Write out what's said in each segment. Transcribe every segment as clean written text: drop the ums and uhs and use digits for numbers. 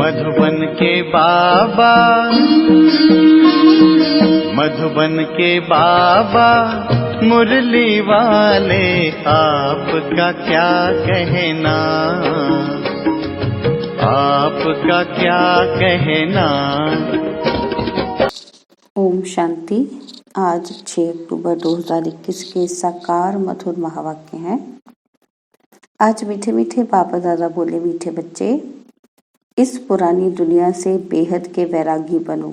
मधुबन के बाबा, मधुबन के बाबा मुरली वाले, आपका क्या कहना, आपका क्या कहना। ओम शांति। आज 6 अक्टूबर 2021 के साकार मधुर महावाक्य हैं। आज मीठे मीठे बाबा दादा बोले, मीठे बच्चे, इस पुरानी दुनिया से बेहद के वैरागी बनो,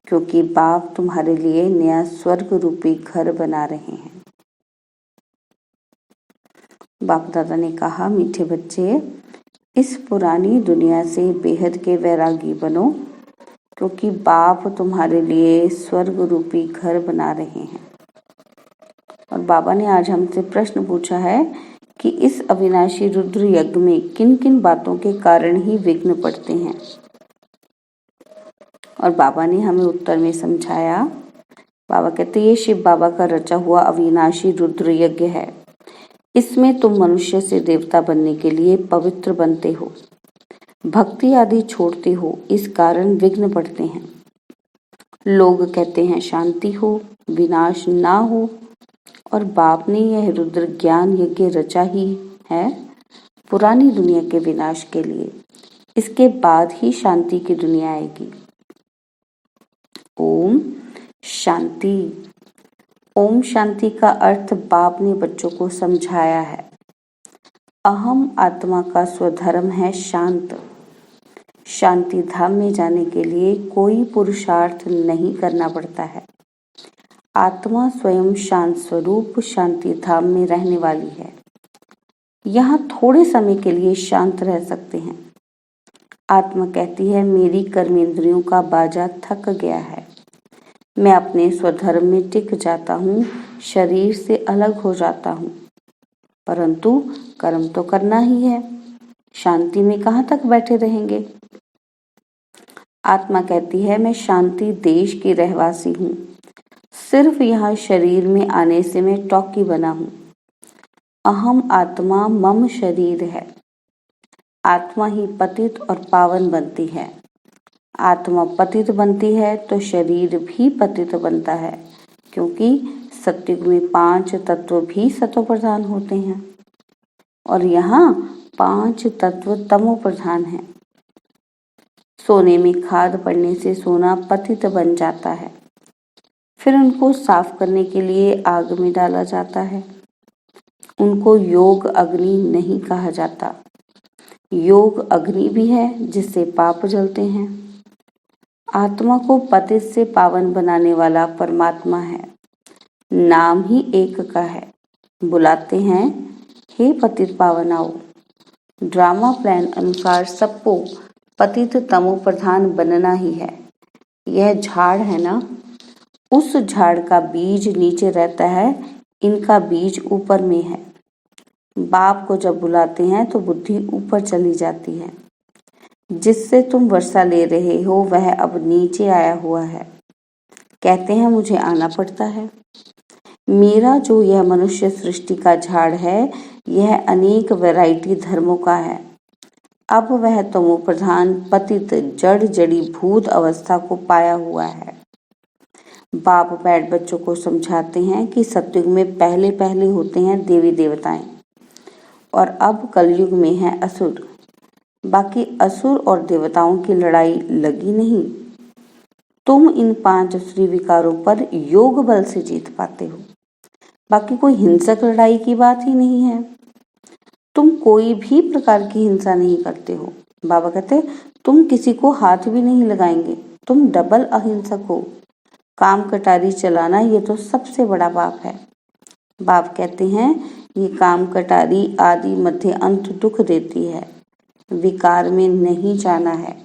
क्योंकि बाप तुम्हारे लिए नया स्वर्ग रूपी घर बना रहे हैं। बाप दादा ने कहा, मीठे बच्चे, इस पुरानी दुनिया से बेहद के वैरागी बनो, क्योंकि बाप तुम्हारे लिए स्वर्ग रूपी घर बना रहे हैं। और बाबा ने आज हमसे प्रश्न पूछा है कि इस अविनाशी रुद्र यज्ञ में किन किन बातों के कारण ही विघ्न पड़ते हैं। और बाबा ने हमें उत्तर में समझाया। बाबा कहते, ये शिव बाबा का रचा हुआ अविनाशी रुद्र यज्ञ है। इसमें तुम मनुष्य से देवता बनने के लिए पवित्र बनते हो, भक्ति आदि छोड़ते हो, इस कारण विघ्न पड़ते हैं। लोग कहते हैं शांति हो, विनाश ना हो, और बाप ने यह रुद्र ज्ञान यज्ञ रचा ही है पुरानी दुनिया के विनाश के लिए। इसके बाद ही शांति की दुनिया आएगी। ओम शांति। ओम शांति का अर्थ बाप ने बच्चों को समझाया है। अहम आत्मा का स्वधर्म है शांत। शांति धाम में जाने के लिए कोई पुरुषार्थ नहीं करना पड़ता है। आत्मा स्वयं शांत स्वरूप शांति धाम में रहने वाली है। यहाँ थोड़े समय के लिए शांत रह सकते हैं। आत्मा कहती है, मेरी कर्मेंद्रियों का बाजा थक गया है, मैं अपने स्वधर्म में टिक जाता हूँ, शरीर से अलग हो जाता हूँ, परंतु कर्म तो करना ही है, शांति में कहाँ तक बैठे रहेंगे। आत्मा कहती है, मैं शांति देश की रहवासी हूँ, सिर्फ यहाँ शरीर में आने से मैं टॉकी बना हूँ। अहम आत्मा मम शरीर है। आत्मा ही पतित और पावन बनती है। आत्मा पतित बनती है तो शरीर भी पतित बनता है, क्योंकि सत्युग में 5 तत्व भी सतो प्रधान होते हैं और यहाँ 5 तत्व तमो प्रधान हैं। सोने में खाद पड़ने से सोना पतित बन जाता है, फिर उनको साफ करने के लिए आग में डाला जाता है। उनको योग अग्नि नहीं कहा जाता। योग अग्नि भी है जिससे पाप जलते हैं। आत्मा को पतित से पावन बनाने वाला परमात्मा है। नाम ही एक का है। बुलाते हैं, हे पतित पावन आओ। ड्रामा प्लान अनुसार सबको पतित तमो प्रधान बनना ही है। यह झाड़ है ना, उस झाड़ का बीज नीचे रहता है, इनका बीज ऊपर में है। बाप को जब बुलाते हैं तो बुद्धि ऊपर चली जाती है। जिससे तुम वर्षा ले रहे हो वह अब नीचे आया हुआ है। कहते हैं मुझे आना पड़ता है। मेरा जो यह मनुष्य सृष्टि का झाड़ है, यह अनेक वैरायटी धर्मों का है। अब वह तमो प्रधान पतित जड़ जड़ी भूत अवस्था को पाया हुआ है। बाप बैठ बच्चों को समझाते हैं कि सतयुग में पहले पहले होते हैं देवी देवताएं और अब कलयुग में है असुर। बाकी असुर और देवताओं की लड़ाई लगी नहीं। तुम इन 5 असुरी विकारों पर योग बल से जीत पाते हो। बाकी कोई हिंसक लड़ाई की बात ही नहीं है। तुम कोई भी प्रकार की हिंसा नहीं करते हो। बाबा कहते तुम किसी को हाथ भी नहीं लगाएंगे। तुम डबल अहिंसक हो। काम कटारी चलाना ये तो सबसे बड़ा पाप है। बाप कहते हैं ये काम कटारी आदि मध्य अंत दुख देती है। विकार में नहीं जाना है।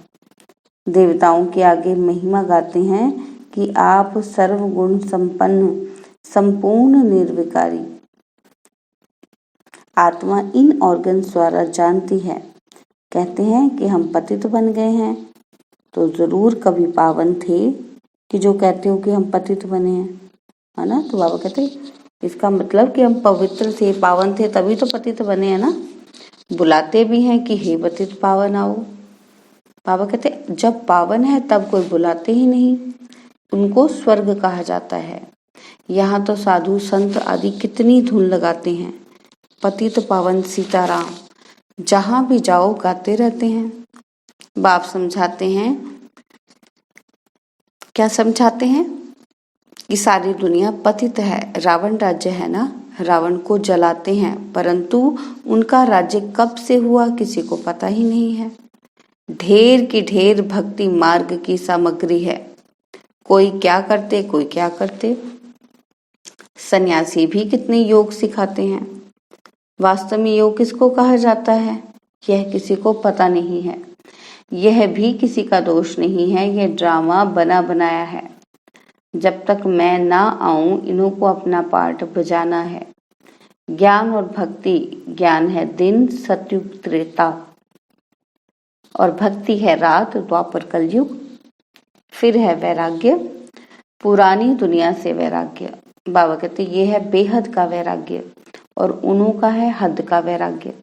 देवताओं के आगे महिमा गाते हैं कि आप सर्वगुण संपन्न संपूर्ण निर्विकारी। आत्मा इन ऑर्गन्स द्वारा जानती है। कहते हैं कि हम पतित बन गए हैं तो जरूर कभी पावन थे कि जो कहते हो कि हम पतित बने हैं, है ना। तो बाबा कहते इसका मतलब कि हम पवित्र थे, पावन थे, तभी तो पतित बने हैं ना। बुलाते भी हैं कि हे पतित पावन आओ। बाबा कहते जब पावन है तब कोई बुलाते ही नहीं, उनको स्वर्ग कहा जाता है। यहाँ तो साधु संत आदि कितनी धुन लगाते हैं, पतित पावन सीताराम जहां भी जाओ गाते रहते हैं। बाप समझाते हैं, क्या समझाते हैं कि सारी दुनिया पतित है, रावण राज्य है ना, रावण को जलाते हैं, परंतु उनका राज्य कब से हुआ किसी को पता ही नहीं है। ढेर की ढेर भक्ति मार्ग की सामग्री है, कोई क्या करते कोई क्या करते। सन्यासी भी कितने योग सिखाते हैं, वास्तव में योग किसको कहा जाता है यह किसी को पता नहीं है। यह भी किसी का दोष नहीं है, यह ड्रामा बना बनाया है। जब तक मैं ना आऊं इन्हों को अपना पार्ट बजाना है। ज्ञान और भक्ति, ज्ञान है दिन सतयुग त्रेता और भक्ति है रात द्वापर कलयुग। फिर है वैराग्य, पुरानी दुनिया से वैराग्य। बाबा कहते ये है बेहद का वैराग्य और उन्हों का है हद का वैराग्य।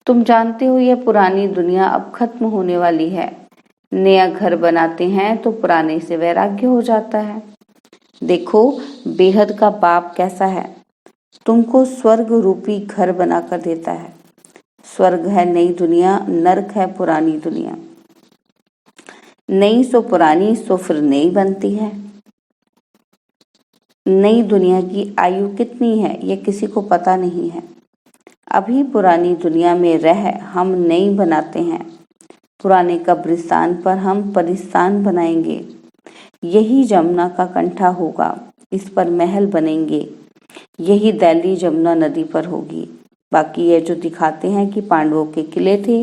तुम जानते हो यह पुरानी दुनिया अब खत्म होने वाली है। नया घर बनाते हैं तो पुराने से वैराग्य हो जाता है। देखो बेहद का बाप कैसा है, तुमको स्वर्ग रूपी घर बनाकर देता है। स्वर्ग है नई दुनिया, नरक है पुरानी दुनिया। नई सो पुरानी सो फिर नई बनती है। नई दुनिया की आयु कितनी है यह किसी को पता नहीं है। अभी पुरानी दुनिया में रह हम नई बनाते हैं। पुराने कब्रिस्तान पर हम परिस्तान बनाएंगे। यही जमुना का कंठा होगा, इस पर महल बनेंगे। यही दैली जमुना नदी पर होगी। बाकी ये जो दिखाते हैं कि पांडवों के किले थे,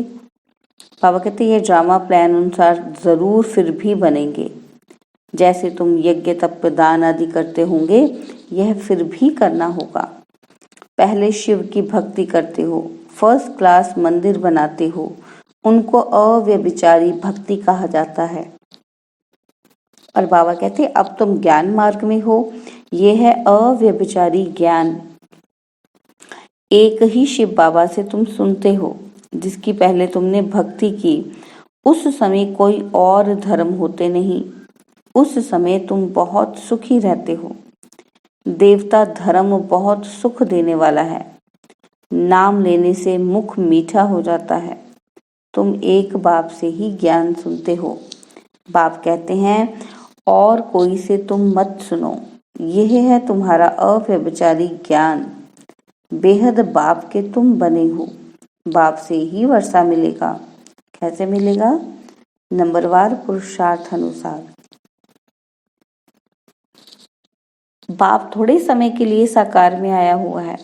बाबा कहते ये ड्रामा प्लान अनुसार जरूर फिर भी बनेंगे। जैसे तुम यज्ञ तप दान आदि करते होंगे यह फिर भी करना होगा। पहले शिव की भक्ति करते हो, फर्स्ट क्लास मंदिर बनाते हो, उनको अव्यभिचारी भक्ति कहा जाता है। और बाबा कहते अब तुम ज्ञान मार्ग में हो, यह है अव्यभिचारी ज्ञान। एक ही शिव बाबा से तुम सुनते हो, जिसकी पहले तुमने भक्ति की। उस समय कोई और धर्म होते नहीं, उस समय तुम बहुत सुखी रहते हो। देवता धर्म बहुत सुख देने वाला है। नाम लेने से मुख मीठा हो जाता है। तुम एक बाप से ही ज्ञान सुनते हो। बाप कहते हैं और कोई से तुम मत सुनो, यह है तुम्हारा अव्यभिचारी ज्ञान। बेहद बाप के तुम बने हो, बाप से ही वर्षा मिलेगा। कैसे मिलेगा? नंबरवार पुरुषार्थ अनुसार। बाप थोड़े समय के लिए साकार में आया हुआ है।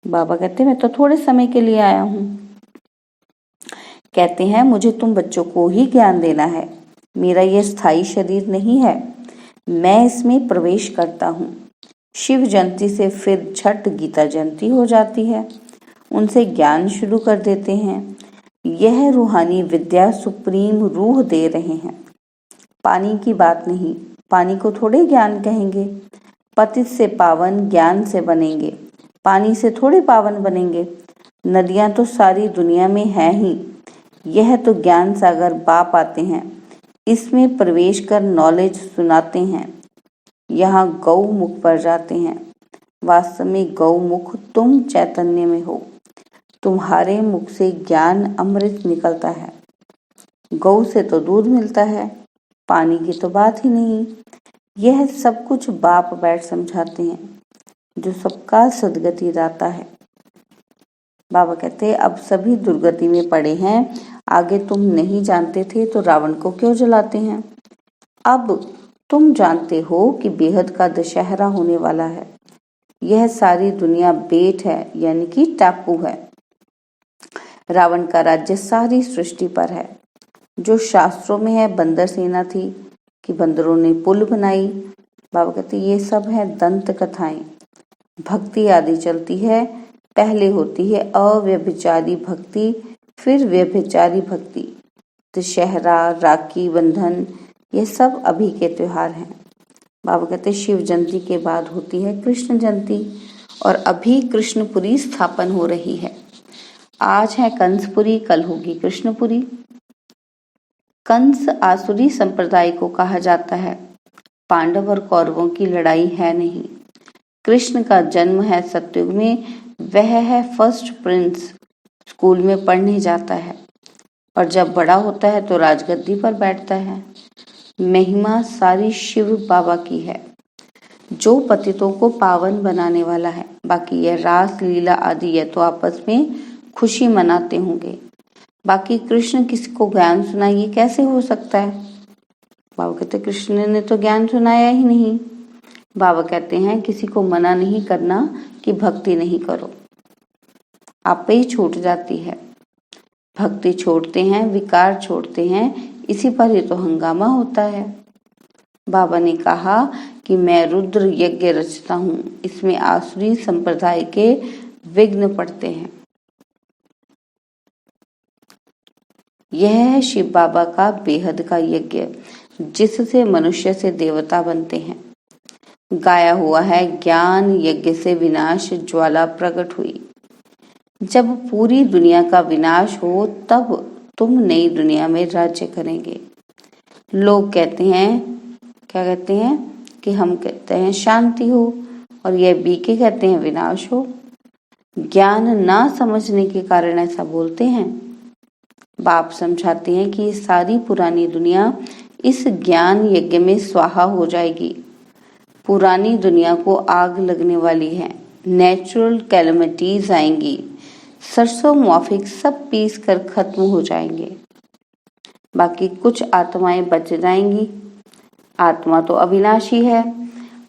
बाबा कहते मैं तो थोड़े समय के लिए आया हूँ। कहते हैं मुझे तुम बच्चों को ही ज्ञान देना है। मेरा यह स्थायी शरीर नहीं है, मैं इसमें प्रवेश करता हूँ। शिव जयंती से फिर झट गीता जयंती हो जाती है, उनसे ज्ञान शुरू कर देते हैं। यह रूहानी विद्या सुप्रीम रूह दे रहे हैं। पानी की बात नहीं, पानी को थोड़े ज्ञान कहेंगे। पतित से पावन ज्ञान से बनेंगे, पानी से थोड़े पावन बनेंगे। नदियां तो सारी दुनिया में है ही। यह तो ज्ञान सागर बाप आते हैं, इसमें प्रवेश कर नॉलेज सुनाते हैं। यहाँ गौमुख पर जाते हैं। वास्तव में गौमुख तुम चैतन्य में हो। तुम्हारे मुख से ज्ञान अमृत निकलता है। गौ से तो दूध मिलता है, पानी की तो बात ही नहीं। यह सब कुछ बाप बैठ समझाते हैं, जो सबका सदगति दाता है। बाबा कहते अब सभी दुर्गति में पड़े हैं। आगे तुम नहीं जानते थे तो रावण को क्यों जलाते हैं? अब तुम जानते हो कि बेहद का दशहरा होने वाला है। यह सारी दुनिया बेट है, यानी कि टापू है। रावण का राज्य सारी सृष्टि पर है। जो शास्त्रों में है बंदर सेना थी कि बंदरों ने पुल बनाई। बाबा कहते ये सब है दंत कथाएं। भक्ति आदि चलती है। पहले होती है अव्यभिचारी भक्ति, फिर व्यभिचारी भक्ति। दशहरा, राखी बंधन, ये सब अभी के त्योहार हैं। बाबा कहते शिव जयंती के बाद होती है कृष्ण जयंती और अभी कृष्णपुरी स्थापन हो रही है। आज है कंसपुरी, कल होगी कृष्णपुरी। कंस आसुरी संप्रदाय को कहा जाता है। पांडव और कौरवों की लड़ाई है नहीं। कृष्ण का जन्म है सतयुग में, वह है फर्स्ट प्रिंस। स्कूल में पढ़ने जाता है और जब बड़ा होता है तो राजगद्दी पर बैठता है। महिमा सारी शिव बाबा की है, जो पतितों को पावन बनाने वाला है। बाकी यह रास लीला आदि यह तो आपस में खुशी मनाते होंगे। बाकी कृष्ण किसी को ज्ञान सुनाए, ये कैसे हो सकता है? बाबा कहते कृष्ण ने तो ज्ञान सुनाया ही नहीं। बाबा कहते हैं किसी को मना नहीं करना कि भक्ति नहीं करो, आप पे ही छूट जाती है। भक्ति छोड़ते हैं, विकार छोड़ते हैं, इसी पर ही तो हंगामा होता है। बाबा ने कहा कि मैं रुद्र यज्ञ रचता हूँ, इसमें आसुरी संप्रदाय के विघ्न पड़ते हैं। यह है शिव बाबा का बेहद का यज्ञ, जिससे मनुष्य से देवता बनते हैं। गाया हुआ है, ज्ञान यज्ञ से विनाश ज्वाला प्रकट हुई। जब पूरी दुनिया का विनाश हो तब तुम नई दुनिया में राज्य करेंगे। लोग कहते हैं, क्या कहते हैं कि हम कहते हैं शांति हो, और यह बीके कहते हैं विनाश हो। ज्ञान ना समझने के कारण ऐसा बोलते हैं। बाप समझाते हैं कि ये सारी पुरानी दुनिया इस ज्ञान यज्ञ में स्वाहा हो जाएगी। पुरानी दुनिया को आग लगने वाली है, नेचुरल कैलेमिटीज आएंगी, सरसों मुआफिक सब पीस कर खत्म हो जाएंगे। बाकी कुछ आत्माएं बच जाएंगी। आत्मा तो अविनाशी है।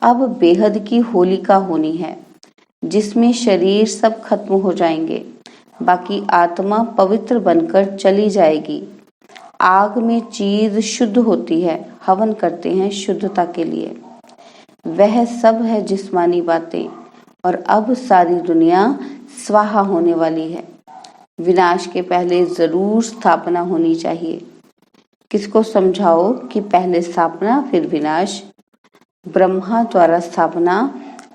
अब बेहद की होलिका होनी है, जिसमें शरीर सब खत्म हो जाएंगे। बाकी आत्मा पवित्र बनकर चली जाएगी। आग में चीज शुद्ध होती है, हवन करते हैं शुद्धता के लिए। वह सब है जिस्मानी बातें, और अब सारी दुनिया स्वाहा होने वाली है। विनाश के पहले जरूर स्थापना होनी चाहिए। किसको समझाओ कि पहले स्थापना फिर विनाश। ब्रह्मा द्वारा स्थापना,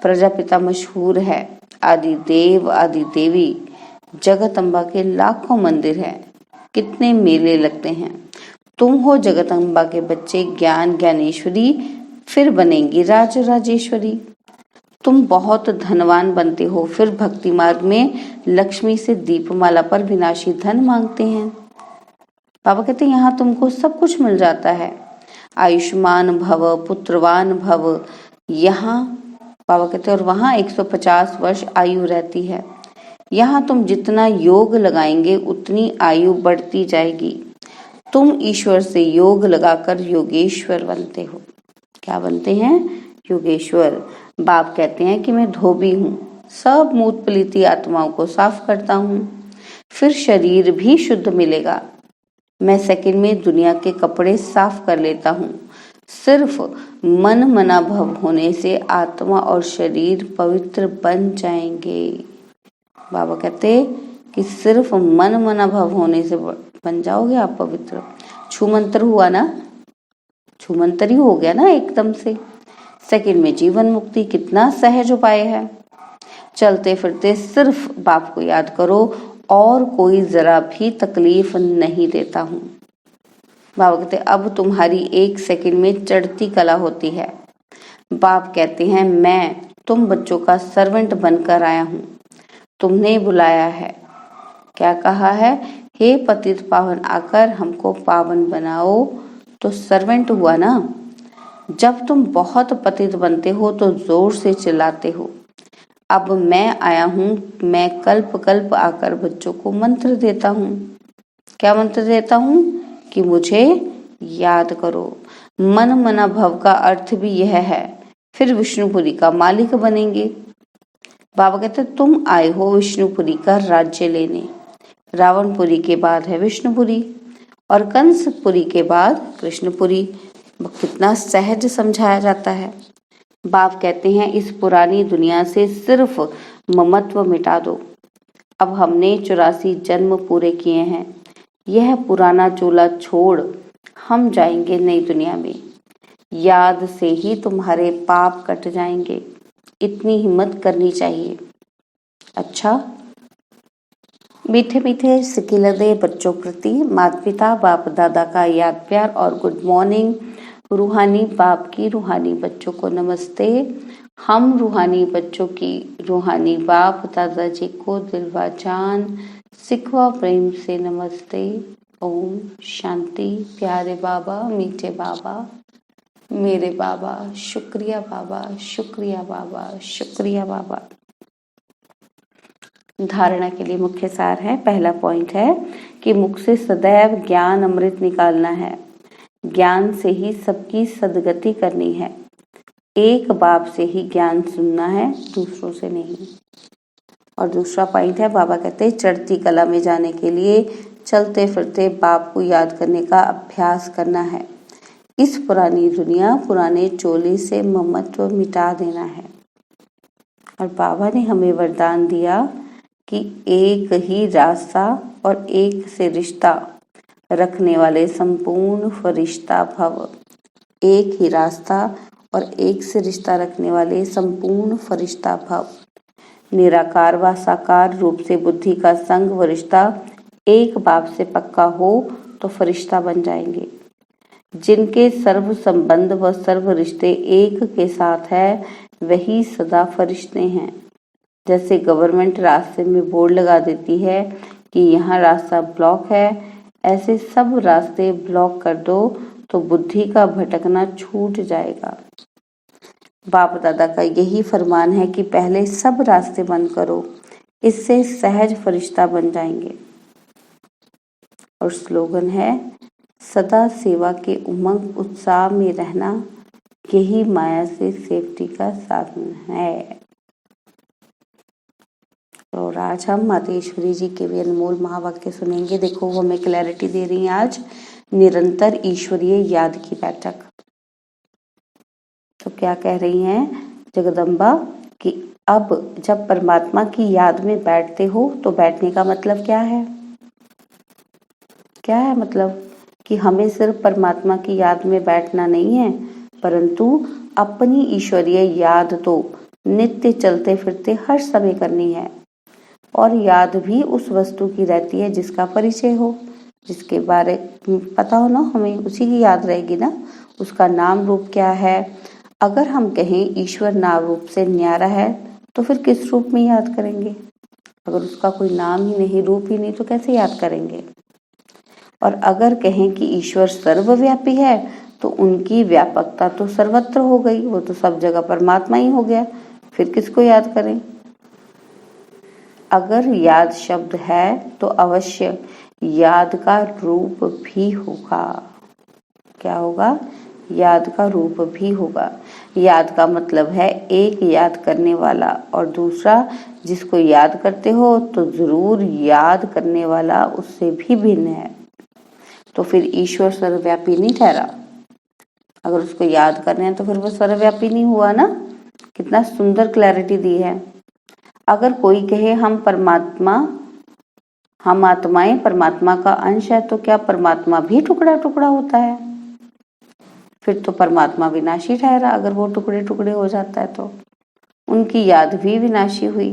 प्रजापिता मशहूर है, आदि देव आदि देवी, जगदम्बा के लाखों मंदिर हैं, कितने मेले लगते हैं। तुम हो जगदम्बा के बच्चे, ज्ञान ज्ञानेश्वरी, फिर बनेंगी राज राजेश्वरी। तुम बहुत धनवान बनते हो, फिर भक्ति मार्ग में लक्ष्मी से दीपमाला पर विनाशी धन मांगते हैं। बाबा कहते हैं यहाँ तुमको सब कुछ मिल जाता है, आयुष्मान भव, पुत्रवान भव। यहाँ बाबा कहते हैं, और वहाँ 150 वर्ष आयु रहती है। यहाँ तुम जितना योग लगाएंगे उतनी आयु बढ़ती जाएगी। तुम ईश्वर से योग लगाकर योगेश्वर बनते हो। क्या बनते हैं? योगेश्वर। बाप कहते हैं कि मैं धोबी हूँ, सब मूत पलीती आत्माओं को साफ करता हूँ, फिर शरीर भी शुद्ध मिलेगा। मैं सेकंड में दुनिया के कपड़े साफ कर लेता हूँ। सिर्फ मन मना भव होने से आत्मा और शरीर पवित्र बन जाएंगे। बाबा कहते कि सिर्फ मन मना भव होने से बन जाओगे आप पवित्र। छूमंतर हुआ ना, छूमंतर ही हो गया ना एकदम से। सेकंड में जीवन मुक्ति, कितना सहज उपाय है। चलते फिरते सिर्फ बाप को याद करो, और कोई जरा भी तकलीफ नहीं देता हूँ। बाबा कहते अब तुम्हारी एक सेकंड में चढ़ती कला होती है। बाप कहते हैं मैं तुम बच्चों का सर्वेंट बनकर आया हूँ, तुमने बुलाया है। क्या कहा है? हे पतित पावन, आकर हमको पावन बनाओ। तो सर्वेंट हुआ ना। जब तुम बहुत पतित बनते हो तो जोर से चिल्लाते हो। अब मैं आया हूँ, मैं कल्प कल्प आकर बच्चों को मंत्र देता हूँ। क्या मंत्र देता हूँ? कि मुझे याद करो। मन मना भव का अर्थ भी यह है, फिर विष्णुपुरी का मालिक बनेंगे। बाबा कहते तुम आए हो विष्णुपुरी का राज्य लेने। रावणपुरी के बाद है विष्णुपुरी, और कंसपुरी के बाद कृष्णपुरी। कितना सहज समझाया जाता है। बाप कहते हैं इस पुरानी दुनिया से सिर्फ ममत्व मिटा दो। अब हमने 84 जन्म पूरे किए हैं। यह पुराना चोला छोड़ हम जाएंगे नई दुनिया में। याद से ही तुम्हारे पाप कट जाएंगे, इतनी हिम्मत करनी चाहिए। अच्छा, मीठे मीठे सिकिलदे बच्चों प्रति माता पिता बाप दादा का याद प्यार और गुड मॉर्निंग। रूहानी बाप की रूहानी बच्चों को नमस्ते। हम रूहानी बच्चों की रूहानी बाप दादाजी को दिलवा जान सिखवा प्रेम से नमस्ते। ओम शांति। प्यारे बाबा, मीठे बाबा, मेरे बाबा, शुक्रिया बाबा, शुक्रिया बाबा, शुक्रिया बाबा। धारणा के लिए मुख्य सार है। पहला पॉइंट है कि मुख से सदैव ज्ञान अमृत निकालना है। ज्ञान से ही सबकी सदगति करनी है। एक बाप से ही ज्ञान सुनना है, दूसरों से नहीं। और दूसरा पॉइंट है, बाबा कहते हैं चढ़ती कला में जाने के लिए चलते फिरते बाप को याद करने का अभ्यास करना है। इस पुरानी दुनिया पुराने चोले से ममत्व मिटा देना है। और बाबा ने हमें वरदान दिया कि एक ही रास्ता और एक से रिश्ता रखने वाले संपूर्ण फरिश्ता भव। एक ही रास्ता और एक से रिश्ता रखने वाले संपूर्ण फरिश्ता भव। निराकार व साकार रूप से बुद्धि का संग व रिश्ता एक बाप से पक्का हो तो फरिश्ता बन जाएंगे। जिनके सर्व संबंध व सर्व रिश्ते एक के साथ है वही सदा फरिश्ते हैं। जैसे गवर्नमेंट रास्ते में बोर्ड लगा देती है कि यहाँ रास्ता ब्लॉक है, ऐसे सब रास्ते ब्लॉक कर दो तो बुद्धि का भटकना छूट जाएगा। बाप दादा का यही फरमान है कि पहले सब रास्ते बंद करो, इससे सहज फरिश्ता बन जाएंगे। और स्लोगन है सदा सेवा के उमंग उत्साह में रहना, यही माया से सेफ्टी का साधन है। और आज हम माता ईश्वरी जी के भी अनमोल महावाक्य सुनेंगे। देखो वो हमें क्लैरिटी दे रही हैं आज। निरंतर ईश्वरीय याद की बैठक। तो क्या कह रही हैं जगदम्बा कि अब जब परमात्मा की याद में बैठते हो तो बैठने का मतलब क्या है? क्या है मतलब? कि हमें सिर्फ परमात्मा की याद में बैठना नहीं है, परंतु अपनी ईश्वरीय याद तो नित्य चलते फिरते हर समय करनी है। और याद भी उस वस्तु की रहती है जिसका परिचय हो, जिसके बारे में पता हो ना, हमें उसी की याद रहेगी ना। उसका नाम रूप क्या है? अगर हम कहें ईश्वर नाम रूप से न्यारा है तो फिर किस रूप में याद करेंगे? अगर उसका कोई नाम ही नहीं, रूप ही नहीं, तो कैसे याद करेंगे? और अगर कहें कि ईश्वर सर्वव्यापी है तो उनकी व्यापकता तो सर्वत्र हो गई, वो तो सब जगह परमात्मा ही हो गया, फिर किसको याद करें? अगर याद शब्द है तो अवश्य याद का रूप भी होगा। क्या होगा? याद का रूप भी होगा। याद का मतलब है एक याद करने वाला और दूसरा जिसको याद करते हो तो जरूर याद करने वाला उससे भी भिन्न है। तो फिर ईश्वर सर्वव्यापी नहीं ठहरा। अगर उसको याद करने हैं तो फिर वो सर्वव्यापी नहीं हुआ ना। कितना सुंदर क्लैरिटी दी है। अगर कोई कहे हम आत्माएं परमात्मा का अंश है, तो क्या परमात्मा भी टुकड़ा टुकड़ा होता है? फिर तो परमात्मा विनाशी ठहरा। अगर वो टुकड़े टुकड़े हो जाता है तो उनकी याद भी विनाशी हुई।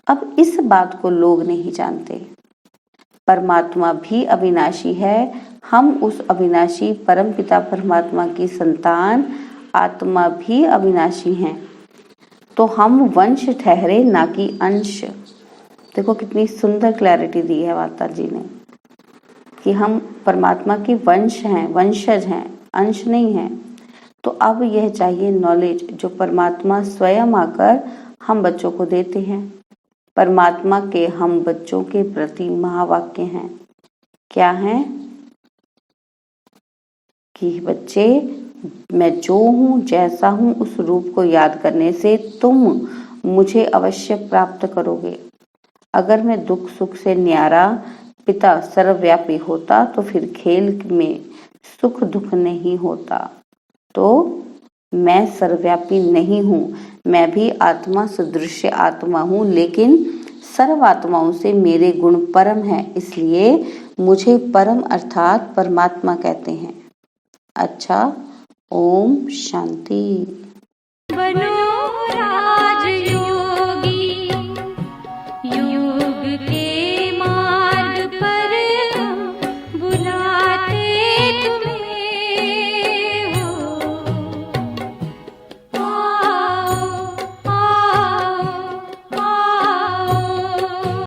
अब इस बात को लोग नहीं जानते। परमात्मा भी अविनाशी है। हम उस अविनाशी परमपिता परमात्मा की संतान आत्मा भी अविनाशी हैं। तो हम वंश ठहरे ना कि अंश। देखो कितनी सुंदर क्लैरिटी दी है माता जी ने कि हम परमात्मा के वंश हैं, वंशज हैं, अंश नहीं हैं। तो अब यह चाहिए नॉलेज जो परमात्मा स्वयं आकर हम बच्चों को देते हैं। परमात्मा के हम बच्चों के प्रति महावाक्य हैं। क्या हैं? कि बच्चे, मैं जो हूँ, जैसा हूँ, उस रूप को याद करने से तुम मुझे अवश्य प्राप्त करोगे। अगर मैं दुख सुख से न्यारा पिता सर्वव्यापी होता तो फिर खेल में सुख दुख नहीं होता। तो मैं सर्वव्यापी नहीं हूँ, मैं भी आत्मा सदृश आत्मा हूँ, लेकिन सर्व आत्माओं से मेरे गुण परम हैं, इसलिए मुझे परम अर्थात परमात्मा कहते हैं। अच्छा, ओम शांति।